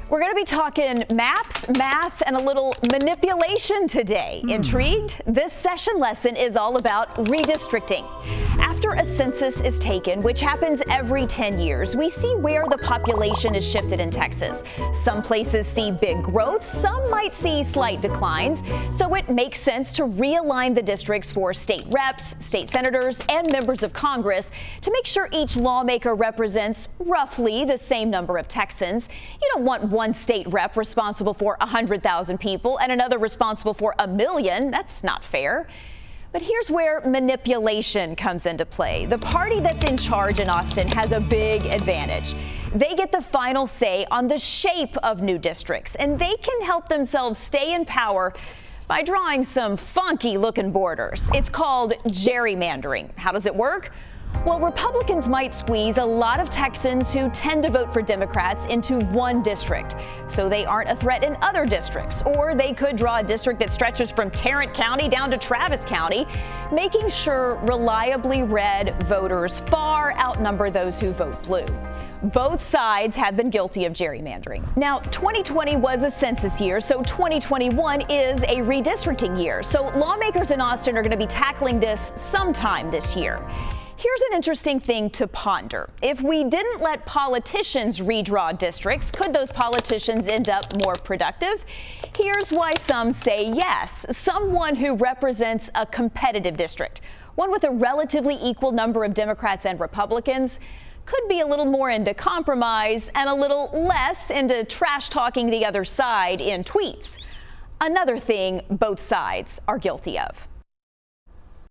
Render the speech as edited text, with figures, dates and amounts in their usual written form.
We're going to be talking maps, math, and a little manipulation today. Intrigued? This session lesson is all about redistricting. After a census is taken, which happens every 10 years, we see where the population is shifted in Texas. Some places see big growth, some might see slight declines, so it makes sense to realign the districts for state reps, state senators, and members of Congress to make sure each lawmaker represents roughly the same number of Texans. You don't want one state rep responsible for 100,000 people and another responsible for 1 million. That's not fair. But here's where manipulation comes into play. The party that's in charge in Austin has a big advantage. They get the final say on the shape of new districts, and they can help themselves stay in power by drawing some funky looking borders. It's called gerrymandering. How does it work? Well, Republicans might squeeze a lot of Texans who tend to vote for Democrats into one district, so they aren't a threat in other districts. Or they could draw a district that stretches from Tarrant County down to Travis County, making sure reliably red voters far outnumber those who vote blue. Both sides have been guilty of gerrymandering. Now, 2020 was a census year, so 2021 is a redistricting year. So lawmakers in Austin are going to be tackling this sometime this year. Here's an interesting thing to ponder. If we didn't let politicians redraw districts, could those politicians end up more productive? Here's why some say yes. Someone who represents a competitive district, one with a relatively equal number of Democrats and Republicans, could be a little more into compromise and a little less into trash talking the other side in tweets. Another thing both sides are guilty of.